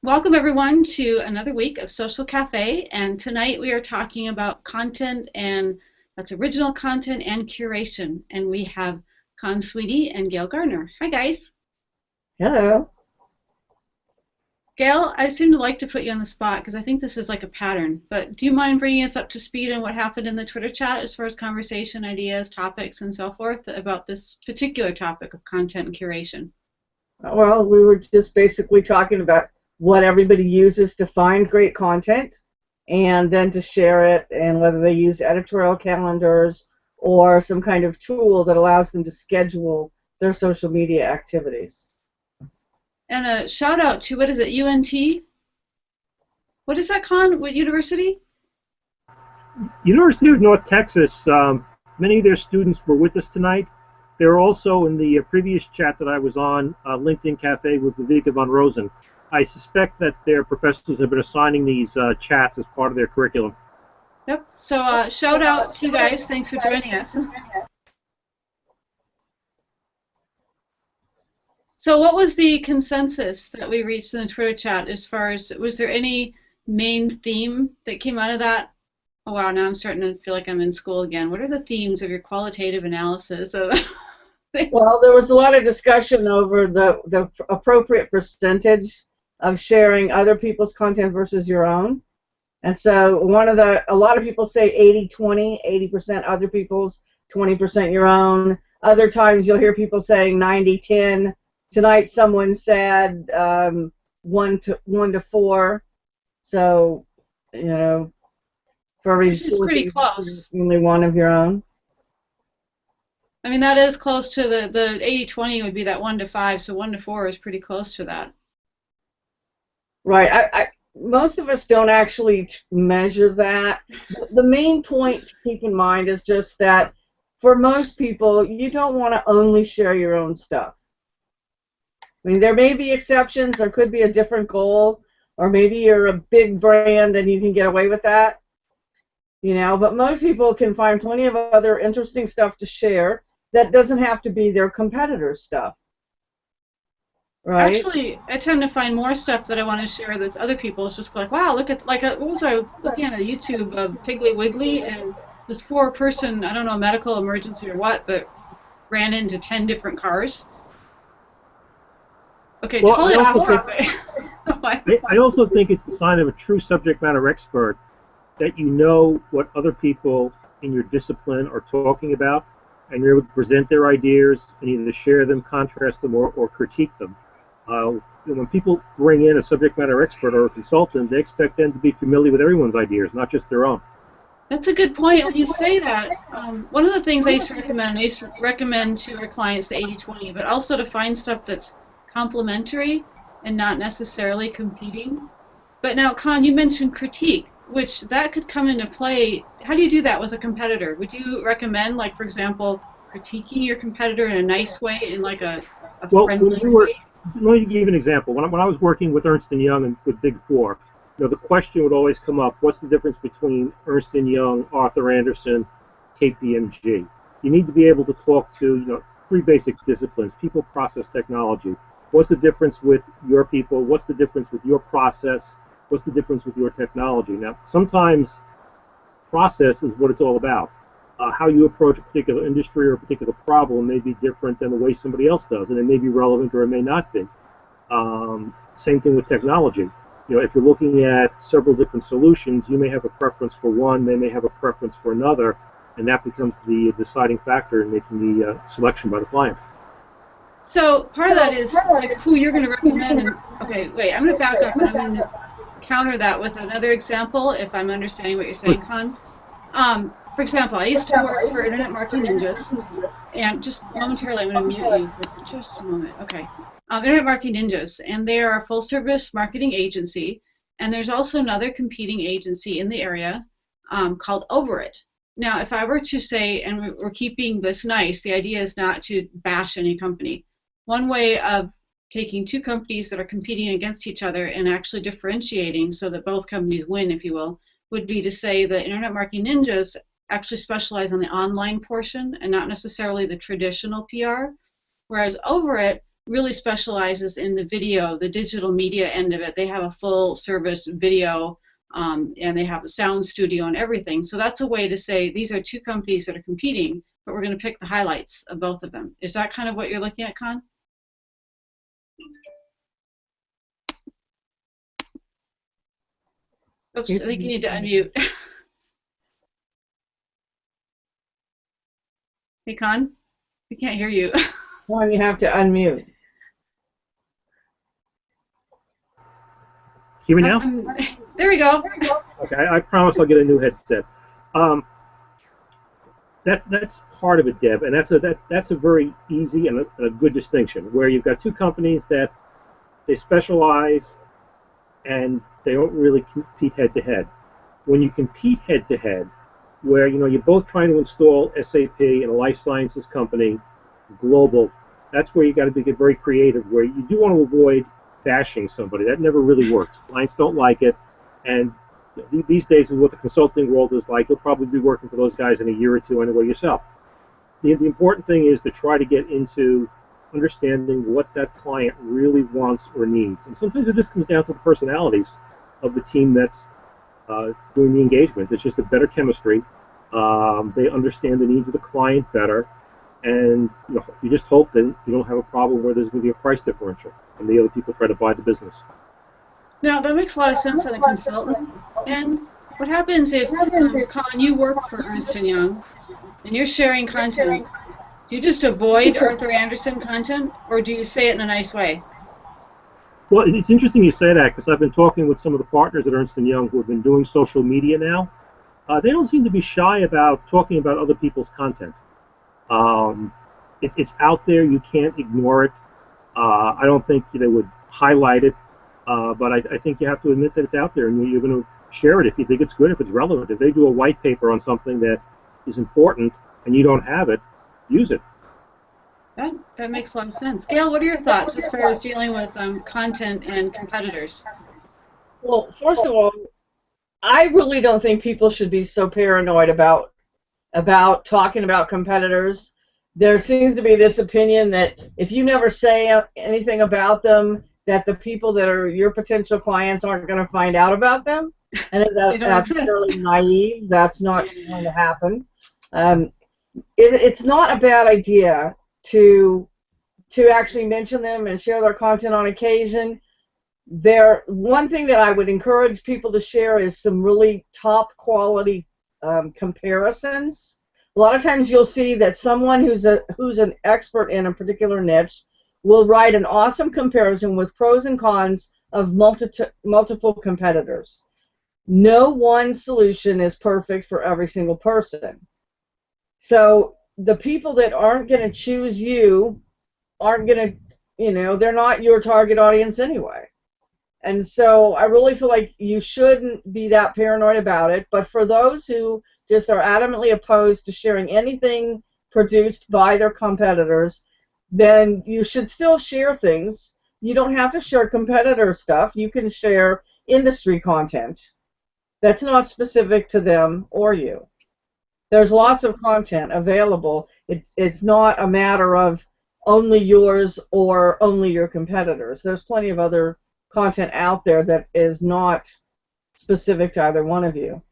Welcome everyone to another week of Social Cafe, and tonight we are talking about content, and that's original content and curation. And we have Con Sweetie and Gail Gardner. Hi guys. Hello. Gail, I seem to like to put you on the spot because I think this is like a pattern, but do you mind bringing us up to speed on what happened in the Twitter chat as far as conversation, ideas, topics, and so forth about this particular topic of content and curation? Well, we were just basically talking about what everybody uses to find great content and then to share it, and whether they use editorial calendars or some kind of tool that allows them to schedule their social media activities. And a shout out to, what is it, UNT? What is that, Con? What university? University of North Texas, many of their students were with us tonight. They were also in the previous chat that I was on, LinkedIn Cafe with Viveka von Rosen. I suspect that their professors have been assigning these chats as part of their curriculum. Yep. So shout out to you guys. Thanks for joining us. So what was the consensus that we reached in the Twitter chat as far as, was there any main theme that came out of that? Oh wow, now I'm starting to feel like I'm in school again. What are the themes of your qualitative analysis of Well, there was a lot of discussion over the appropriate percentage of sharing other people's content versus your own. And so a lot of people say 80-20, 80% other people's, 20% your own. Other times you'll hear people saying 90-10. Tonight someone said 1-4. So, you know, for every which is pretty close. Only one of your own. I mean, that is close to the 80-20 would be that 1-5, so 1-4 is pretty close to that. Right. Most of us don't actually measure that. The main point to keep in mind is just that for most people, you don't want to only share your own stuff. I mean, there may be exceptions. There could be a different goal, or maybe you're a big brand and you can get away with that. You know, but most people can find plenty of other interesting stuff to share that doesn't have to be their competitors' stuff. Right? Actually, I tend to find more stuff that I want to share that's other people's. Just like, wow, look at, like, what was I looking at a YouTube of Piggly Wiggly, and this poor person, I don't know, medical emergency or what, but ran into 10 different cars. Okay, well, totally off topic. I also think it's the sign of a true subject matter expert that you know what other people in your discipline are talking about, and you're able to present their ideas and either share them, contrast them, or critique them. When people bring in a subject matter expert or a consultant, they expect them to be familiar with everyone's ideas, not just their own. That's a good point. When you say that, one of the things I used to recommend to our clients the 80-20, but also to find stuff that's complementary and not necessarily competing. But now, Con, you mentioned critique, which that could come into play. How do you do that with a competitor? Would you recommend, like, for example, critiquing your competitor in a nice way, in like a friendly way? Let me give you an example. When I was working with Ernst & Young and with Big Four, the question would always come up: what's the difference between Ernst & Young, Arthur Andersen, KPMG? You need to be able to talk to three basic disciplines: people, process, technology. What's the difference with your people? What's the difference with your process? What's the difference with your technology? Now, sometimes process is what it's all about. How you approach a particular industry or a particular problem may be different than the way somebody else does, and it may be relevant or it may not be. Same thing with technology. If you're looking at several different solutions, you may have a preference for one, they may have a preference for another, and that becomes the deciding factor in making the selection by the client. So part of that is like who you're going to recommend. And, okay, wait, I'm going to back up and I'm going to counter that with another example, if I'm understanding what you're saying, Con. For example, I used to work for Internet Marketing Ninjas, and just momentarily I'm going to mute you for just a moment. Okay. Internet Marketing Ninjas, and they are a full-service marketing agency, and there's also another competing agency in the area called Over It. Now, if I were to say, and we're keeping this nice, the idea is not to bash any company. One way of taking two companies that are competing against each other and actually differentiating so that both companies win, if you will, would be to say that Internet Marketing Ninjas actually specialize on the online portion and not necessarily the traditional PR, whereas Over It really specializes in the video, the digital media end of it. They have a full service video, and they have a sound studio and everything. So that's a way to say these are two companies that are competing, but we're going to pick the highlights of both of them. Is that kind of what you're looking at, Con? Oops, I think you need to unmute. Hey, Con, we can't hear you. Well, you have to unmute. Hear me now? There we go. Okay, I promise I'll get a new headset. That's part of it, Deb, and that's a very easy and a good distinction, where you've got two companies that they specialize and they don't really compete head to head. When you compete head to head, where you're both trying to install SAP in a life sciences company, global, that's where you got to get very creative. Where you do want to avoid bashing somebody. That never really works. Clients don't like it, and these days with what the consulting world is like, you'll probably be working for those guys in a year or two anyway yourself. The important thing is to try to get into understanding what that client really wants or needs. And sometimes it just comes down to the personalities of the team that's doing the engagement. It's just a better chemistry. They understand the needs of the client better. And you just hope that you don't have a problem where there's going to be a price differential and the other people try to buy the business. Now, that makes a lot of sense on the consultant. And what happens if, Colin, you work for Ernst & Young and you're sharing content? Do you just avoid Arthur Andersen content, or do you say it in a nice way? Well, it's interesting you say that, because I've been talking with some of the partners at Ernst & Young who have been doing social media now. They don't seem to be shy about talking about other people's content. It's out there. You can't ignore it. I don't think they would highlight it, but I think you have to admit that it's out there, and you're going to share it if you think it's good, if it's relevant. If they do a white paper on something that is important and you don't have it, use it. That makes a lot of sense. Gail, what are your thoughts as far as dealing with content and competitors? Well, first of all, I really don't think people should be so paranoid about talking about competitors. There seems to be this opinion that if you never say anything about them, that the people that are your potential clients aren't going to find out about them. And that's really naive. That's not going to happen. It's not a bad idea to actually mention them and share their content on occasion. One thing that I would encourage people to share is some really top quality comparisons. A lot of times you'll see that someone who's an expert in a particular niche will write an awesome comparison with pros and cons of multiple competitors. No one solution is perfect for every single person. So the people that aren't going to choose you aren't going to, they're not your target audience anyway. And so I really feel like you shouldn't be that paranoid about it. But for those who just are adamantly opposed to sharing anything produced by their competitors, then you should still share things. You don't have to share competitor stuff. You can share industry content that's not specific to them or you. There's lots of content available. It's not a matter of only yours or only your competitors. There's plenty of other content out there that is not specific to either one of you.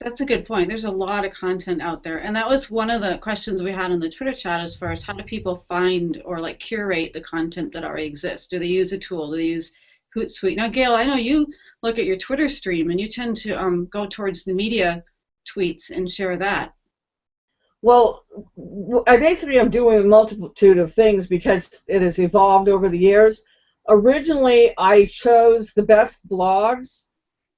That's a good point. There's a lot of content out there. And that was one of the questions we had in the Twitter chat as far as how do people find or curate the content that already exists? Do they use a tool? Do they use Hootsuite? Now, Gail, I know you look at your Twitter stream and you tend to go towards the media tweets and share that. Well, I basically am doing a multitude of things because it has evolved over the years. Originally, I chose the best blogs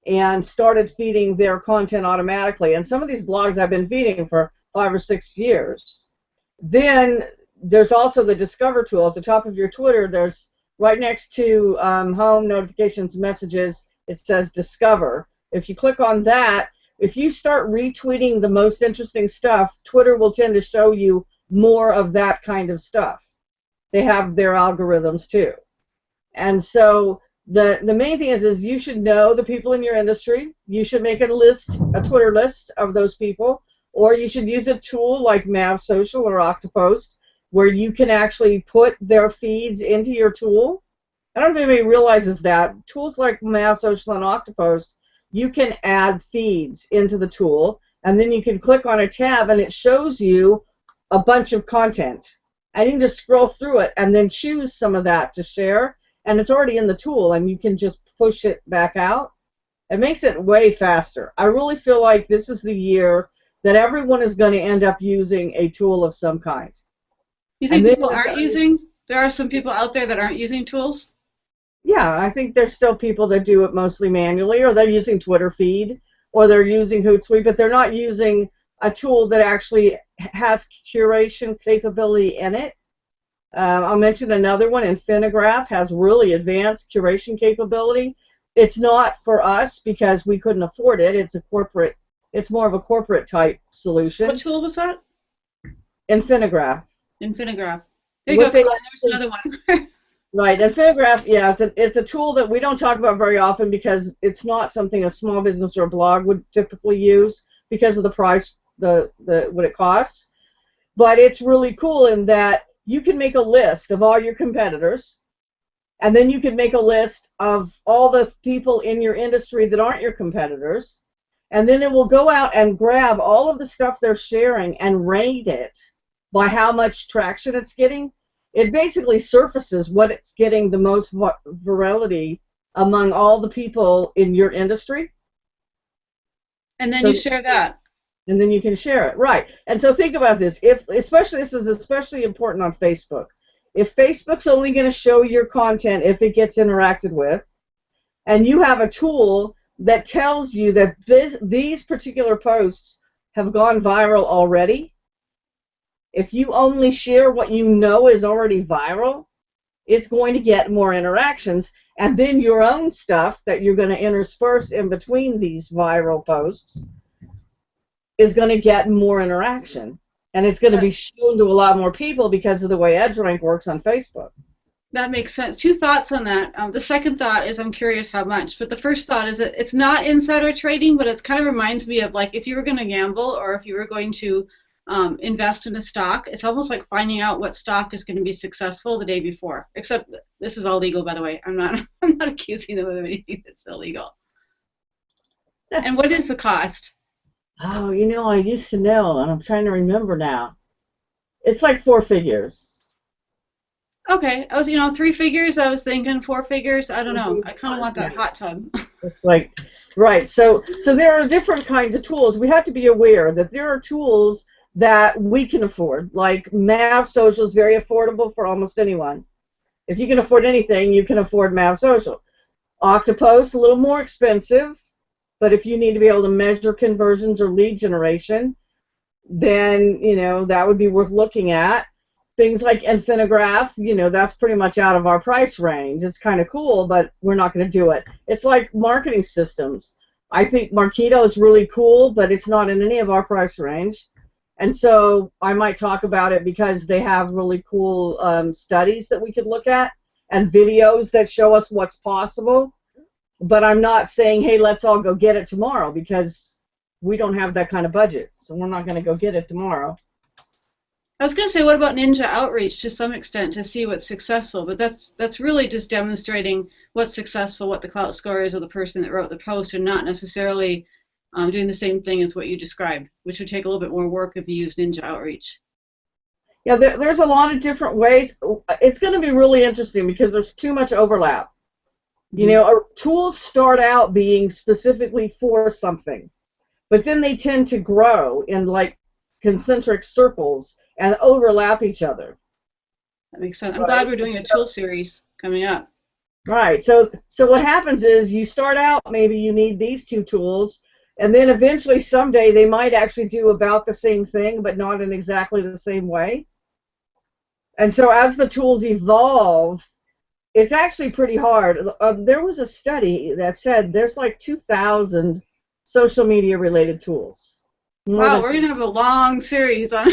and started feeding their content automatically. And some of these blogs I've been feeding for 5 or 6 years. Then there's also the Discover tool. At the top of your Twitter, there's right next to home, notifications, messages, it says Discover. If you click on that, if you start retweeting the most interesting stuff, Twitter will tend to show you more of that kind of stuff. They have their algorithms too. And so the main thing is you should know the people in your industry. You should make a Twitter list of those people, or you should use a tool like Mav Social or Octopost, where you can actually put their feeds into your tool. I don't know if anybody realizes that. Tools like Math Social and Octopost, you can add feeds into the tool, and then you can click on a tab and it shows you a bunch of content. And you can just scroll through it and then choose some of that to share, and it's already in the tool, and you can just push it back out. It makes it way faster. I really feel like this is the year that everyone is going to end up using a tool of some kind. You think people aren't using? There are some people out there that aren't using tools? Yeah, I think there's still people that do it mostly manually, or they're using Twitter feed, or they're using Hootsuite, but they're not using a tool that actually has curation capability in it. I'll mention another one. Infinigraph has really advanced curation capability. It's not for us because we couldn't afford it. It's more of a corporate type solution. What tool was that? Infinigraph. Infinigraph. There you go. There's another one. Right, Infinigraph, yeah, it's a tool that we don't talk about very often because it's not something a small business or a blog would typically use because of the price, what it costs. But it's really cool in that you can make a list of all your competitors, and then you can make a list of all the people in your industry that aren't your competitors, and then it will go out and grab all of the stuff they're sharing and rate it by how much traction it's getting. It basically surfaces what it's getting the most virality among all the people in your industry. And then you share that. And then you can share it, right. And so think about this. This is especially important on Facebook. If Facebook's only going to show your content if it gets interacted with, and you have a tool that tells you that these particular posts have gone viral already, if you only share what you know is already viral, it's going to get more interactions, and then your own stuff that you're going to intersperse in between these viral posts is going to get more interaction, and it's going to be shown to a lot more people because of the way EdgeRank works on Facebook. That makes sense. Two thoughts on that. The second thought is I'm curious how much, but the first thought is that it's not insider trading, but it kind of reminds me of like if you were going to gamble or if you were going to invest in a stock, it's almost like finding out what stock is going to be successful the day before. Except this is all legal, by the way. I'm not accusing them of anything that's illegal. And what is the cost? Oh, I used to know, and I'm trying to remember now. It's like 4 figures. Okay, I was, 3 figures. I was thinking 4 figures. I don't know. I kind of want that hot tub. It's like, right. So there are different kinds of tools. We have to be aware that there are tools that we can afford. Like Math Social is very affordable for almost anyone. If you can afford anything, you can afford Math Social. Octopost, a little more expensive, but if you need to be able to measure conversions or lead generation, then that would be worth looking at. Things like Infinigraph, that's pretty much out of our price range. It's kind of cool, but we're not going to do it. It's like marketing systems. I think Marketo is really cool, but it's not in any of our price range. And so I might talk about it because they have really cool studies that we could look at and videos that show us what's possible. But I'm not saying, hey, let's all go get it tomorrow, because we don't have that kind of budget. So we're not going to go get it tomorrow. I was going to say, what about Ninja Outreach to some extent to see what's successful? But that's really just demonstrating what's successful, what the clout score is of the person that wrote the post, and not necessarily doing the same thing as what you described, which would take a little bit more work if you use Ninja Outreach. Yeah, there's a lot of different ways. It's going to be really interesting because there's too much overlap. Tools start out being specifically for something, but then they tend to grow in like concentric circles and overlap each other. That makes sense. I'm glad we're doing a tool series coming up. Right. So what happens is you start out, maybe you need these 2 tools, and then eventually someday they might actually do about the same thing, but not in exactly the same way. And so as the tools evolve, it's actually pretty hard. There was a study that said there's like 2,000 social media related tools. Wow, we're going to have a long series on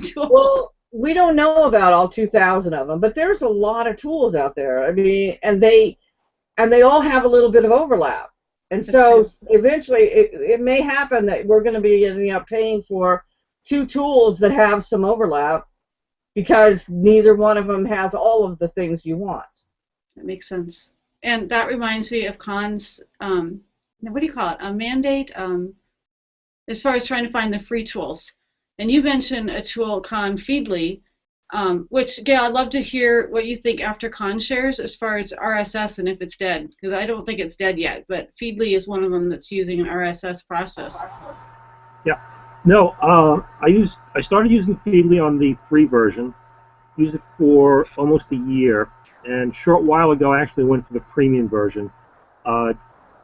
tools. Well, we don't know about all 2,000 of them, but there's a lot of tools out there. I mean, and they all have a little bit of overlap. And so eventually it may happen that we're going to be ending up paying for 2 tools that have some overlap, because neither one of them has all of the things you want. That makes sense. And that reminds me of Khan's, what do you call it? A mandate, as far as trying to find the free tools. And you mentioned a tool, Khan Feedly, which, Gail, I'd love to hear what you think after Khan shares as far as RSS and if it's dead, because I don't think it's dead yet, but Feedly is one of them that's using an RSS process. Yeah. No, I started using Feedly on the free version, used it for almost a year, and a short while ago I actually went for the premium version. I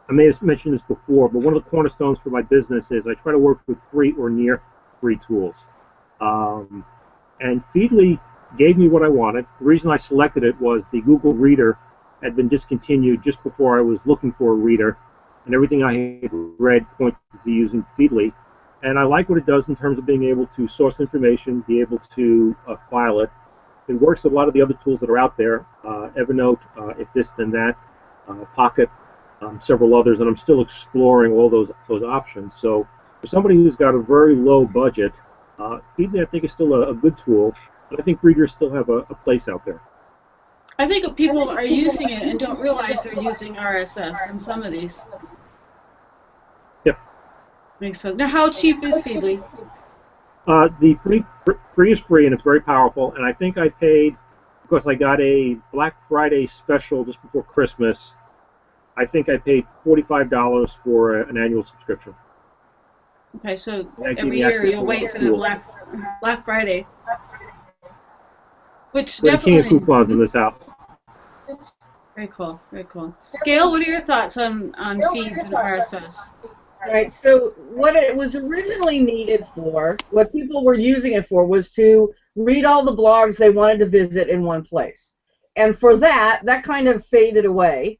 may have mentioned this before, but one of the cornerstones for my business is I try to work with free or near free tools. And Feedly gave me what I wanted. The reason I selected it was the Google Reader had been discontinued just before I was looking for a reader, and everything I had read pointed to using Feedly. And I like what it does in terms of being able to source information, be able to file it. It works with a lot of the other tools that are out there, Evernote, If This Then That, Pocket, several others, and I'm still exploring all those options. So for somebody who's got a very low budget, Feedly I think is still a good tool, but I think readers still have a place out there. I think people are using it and don't realize they're using RSS in some of these. Yep. Makes sense. Now, how cheap is Feedly? The free is free, and it's very powerful, and I think I paid, because I got a Black Friday special just before Christmas, I think I paid $45 for an annual subscription. Okay, so every year you'll wait for the Black Friday. Which We're definitely... the king of coupons in this house. Very cool, very cool. Gail, what are your thoughts on feeds and RSS? Right, so what it was originally needed for, what people were using it for, was to read all the blogs they wanted to visit in one place. And for that kind of faded away.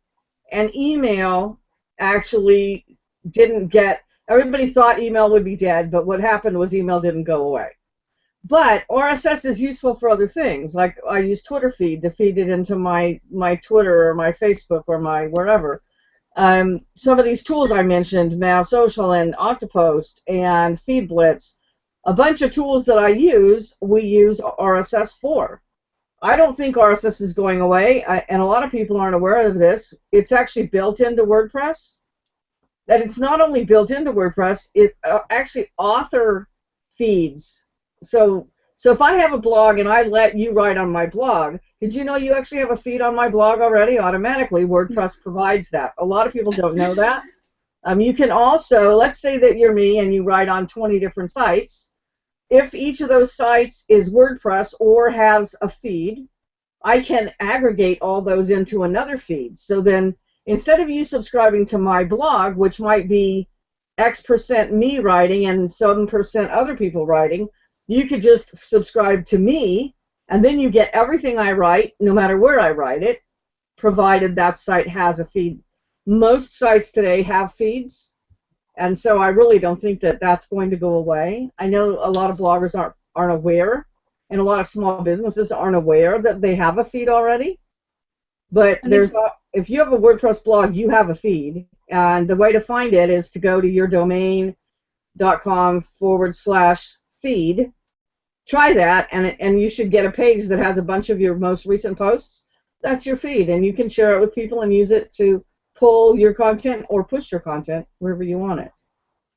And email actually didn't get, everybody thought email would be dead, but what happened was email didn't go away. But RSS is useful for other things. Like I use Twitter feed to feed it into my Twitter or my Facebook or my wherever. Some of these tools I mentioned, Mav Social and Octopost and FeedBlitz, a bunch of tools that we use RSS for. I don't think RSS is going away, and a lot of people aren't aware of this. It's actually built into WordPress. That it's not only built into WordPress, it actually author feeds. So if I have a blog and I let you write on my blog, did you know you actually have a feed on my blog already? Automatically, WordPress provides that. A lot of people don't know that. You can also, let's say that you're me and you write on 20 different sites. If each of those sites is WordPress or has a feed, I can aggregate all those into another feed. So then, instead of you subscribing to my blog, which might be X% me writing and 7% other people writing, you could just subscribe to me, and then you get everything I write, no matter where I write it, provided that site has a feed. Most sites today have feeds. And so I really don't think that that's going to go away. I know a lot of bloggers aren't aware, and a lot of small businesses aren't aware that they have a feed already. But if you have a WordPress blog, you have a feed. And the way to find it is to go to yourdomain.com/feed. Try that, and you should get a page that has a bunch of your most recent posts. That's your feed, and you can share it with people and use it to pull your content or push your content wherever you want it.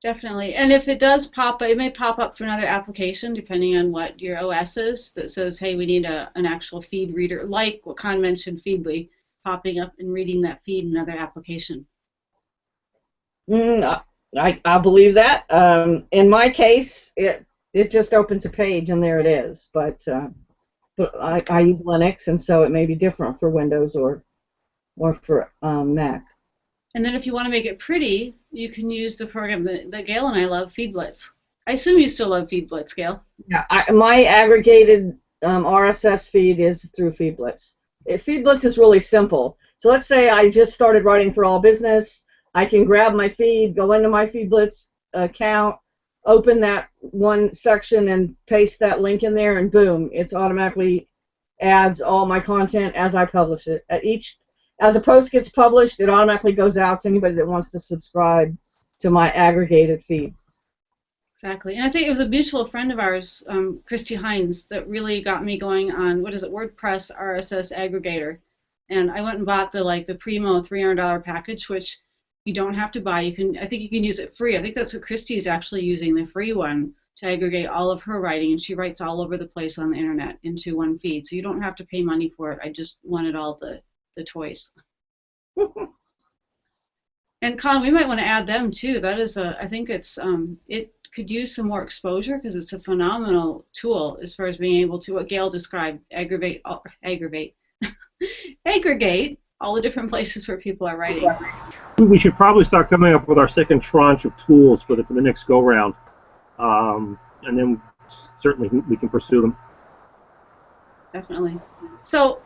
Definitely. And if it does pop up, it may pop up for another application depending on what your OS is that says, hey, we need an actual feed reader, like what Con mentioned, Feedly, popping up and reading that feed in another application. I believe that. In my case, it just opens a page and there it is. But I use Linux, and so it may be different for Windows or for Mac. And then if you want to make it pretty, you can use the program that Gail and I love, FeedBlitz. I assume you still love FeedBlitz, Gail. Yeah, my aggregated RSS feed is through FeedBlitz. FeedBlitz is really simple. So let's say I just started writing for All Business. I can grab my feed, go into my FeedBlitz account, open that one section and paste that link in there, and boom, it's automatically adds all my content as I publish it. As a post gets published, it automatically goes out to anybody that wants to subscribe to my aggregated feed. Exactly. And I think it was a mutual friend of ours, Christy Hines, that really got me going on, what is it, WordPress RSS aggregator. And I went and bought the Primo $300 package, which you don't have to buy. I think you can use it free. I think that's what Christy is actually using, the free one, to aggregate all of her writing. And she writes all over the place on the internet into one feed. So you don't have to pay money for it. I just wanted all the toys. And Colin, we might want to add them too. That is I think it could use some more exposure because it's a phenomenal tool as far as being able to, what Gail described, aggregate all the different places where people are writing. We should probably start coming up with our second tranche of tools for the next go round, and then certainly we can pursue them. Definitely. So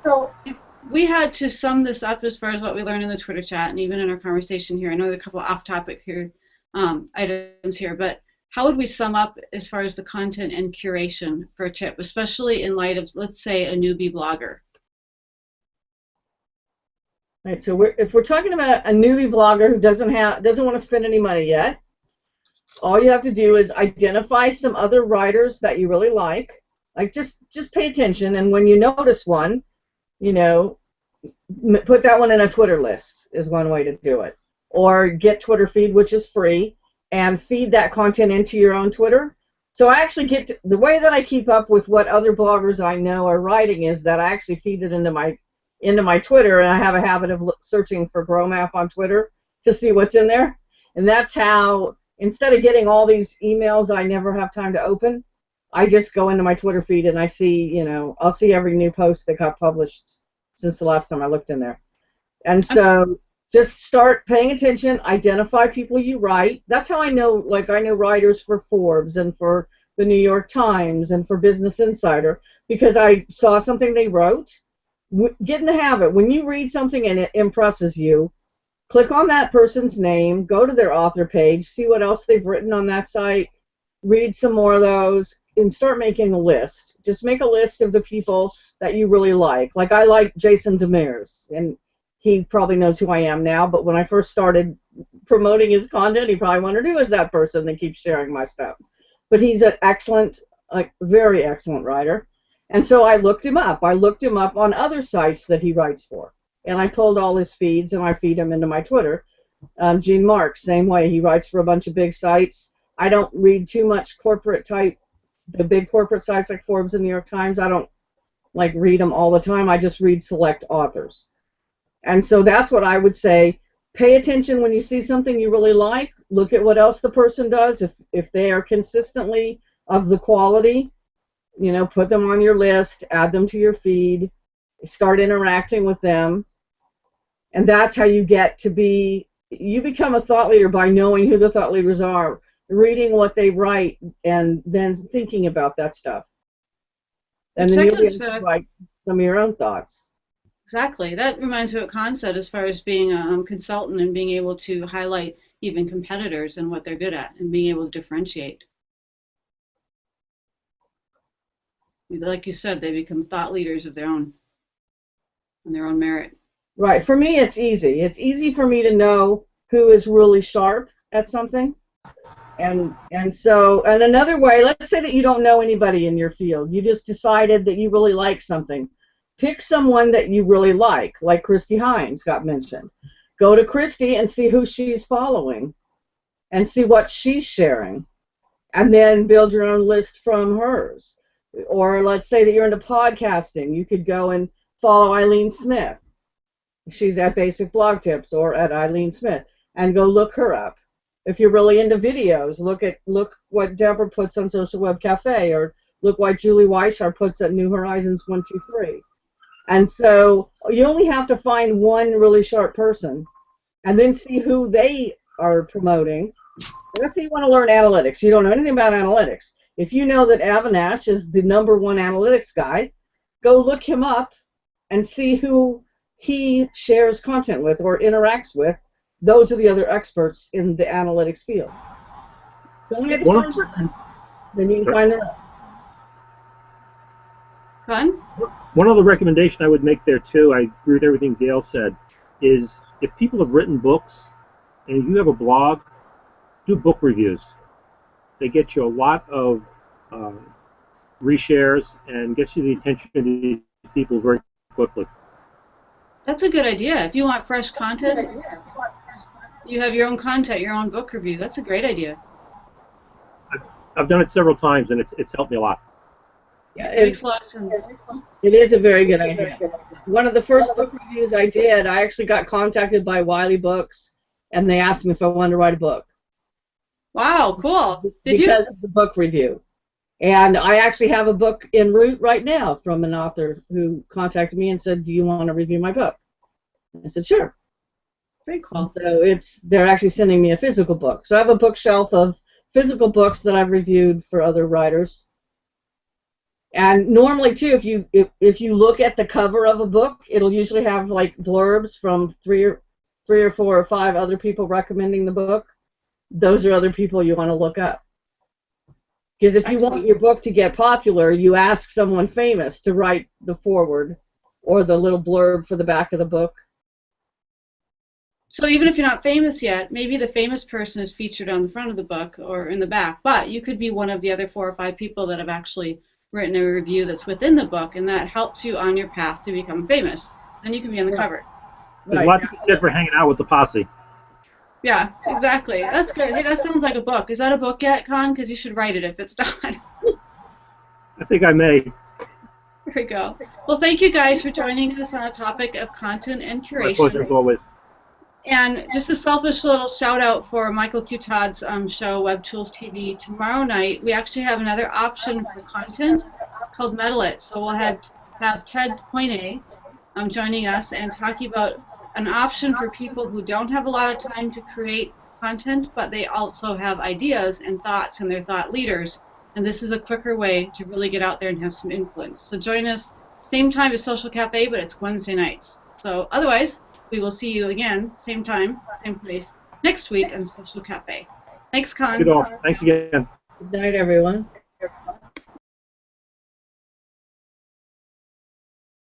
if we had to sum this up as far as what we learned in the Twitter chat and even in our conversation here, I know there are a couple of off-topic here items here, but how would we sum up as far as the content and curation for a tip, especially in light of, let's say, a newbie blogger? Right. So if we're talking about a newbie blogger who doesn't want to spend any money yet, all you have to do is identify some other writers that you really like. Like just pay attention, and when you notice one, put that one in a Twitter list is one way to do it. Or get Twitter feed, which is free, and feed that content into your own Twitter. So I actually the way that I keep up with what other bloggers I know are writing is that I actually feed it into my Twitter, and I have a habit of searching for GrowMap on Twitter to see what's in there. And that's how, instead of getting all these emails I never have time to open, I just go into my Twitter feed and I see, I'll see every new post that got published since the last time I looked in there. And so just start paying attention, identify people you write. That's how I know, I know writers for Forbes and for the New York Times and for Business Insider because I saw something they wrote. Get in the habit. When you read something and it impresses you, click on that person's name, go to their author page, see what else they've written on that site, read some more of those, and start making a list. Just make a list of the people that you really like. Like I like Jason Demers, and he probably knows who I am now, but when I first started promoting his content, he probably wondered who is that person that keeps sharing my stuff. But he's an excellent, very excellent writer. And so I looked him up. I looked him up on other sites that he writes for. And I pulled all his feeds and I feed them into my Twitter. Gene Marks, same way. He writes for a bunch of big sites. I don't read too much corporate type, the big corporate sites like Forbes and New York Times. I don't read them all the time. I just read select authors. And so that's what I would say. Pay attention when you see something you really like. Look at what else the person does. If they are consistently of the quality, put them on your list, add them to your feed, start interacting with them. And that's how you you become a thought leader by knowing who the thought leaders are, reading what they write, and then thinking about that stuff. And then you'll be able to write some of your own thoughts. Exactly. That reminds me of what Con said as far as being a consultant and being able to highlight even competitors and what they're good at and being able to differentiate. Like you said, they become thought leaders of their own, on their own merit. Right. For me, it's easy. It's easy for me to know who is really sharp at something. And another way, let's say that you don't know anybody in your field. You just decided that you really like something. Pick someone that you really like Christy Hines got mentioned. Go to Christy and see who she's following and see what she's sharing. And then build your own list from hers. Or let's say that you're into podcasting. You could go and follow Eileen Smith. She's at Basic Blog Tips or at Eileen Smith, and go look her up. If you're really into videos, look what Deborah puts on Social Web Cafe, or look what Julie Weishar puts at New Horizons 123. And so you only have to find one really sharp person, and then see who they are promoting. Let's say you want to learn analytics. You don't know anything about analytics. If you know that Avinash is the #1 analytics guy, go look him up and see who he shares content with or interacts with. Those are the other experts in the analytics field. Don't get to then you can find them. Fun? One other recommendation I would make there too, I agree with everything Gail said, is if people have written books and you have a blog, do book reviews. They get you a lot of reshares and gets you the attention of these people very quickly. That's a good idea. If you want fresh content, you have your own content, your own book review. That's a great idea. I've done it several times, and it's helped me a lot. Yeah, It makes a lot of sense. it is a very good idea. One of the first book reviews I did, I actually got contacted by Wiley Books, and they asked me if I wanted to write a book. Wow, cool. Did because you? of the book review. And I actually have a book en route right now from an author who contacted me and said, "Do you want to review my book?" I said, "Sure." Very cool. So they're actually sending me a physical book. So I have a bookshelf of physical books that I've reviewed for other writers. And normally too, if you look at the cover of a book, it'll usually have like blurbs from three or four or five other people recommending the book. Those are other people you want to look up. Because if you want your book to get popular, you ask someone famous to write the foreword or the little blurb for the back of the book. So even if you're not famous yet, maybe the famous person is featured on the front of the book or in the back, but you could be one of the other 4 or 5 people that have actually written a review that's within the book, and that helps you on your path to become famous. Then you can be on the cover. There's a lot to be said for hanging out with the posse. Yeah, exactly. That's good. Hey, that sounds like a book. Is that a book yet, Con? Because you should write it if it's not. I think I may. There we go. Well, thank you guys for joining us on the topic of content and curation. My pleasure as always. And just a selfish little shout out for Michael Q. Todd's show, Web Tools TV. Tomorrow night, we actually have another option for content. It's called Meddle It. So we'll have Ted Poinet joining us and talking about an option for people who don't have a lot of time to create content, but they also have ideas and thoughts, and they're thought leaders. And this is a quicker way to really get out there and have some influence. So join us same time as Social Cafe, but it's Wednesday nights. So otherwise, we will see you again, same time, same place, next week on Social Cafe. Thanks, Con. Good all. Thanks again. Good night, everyone.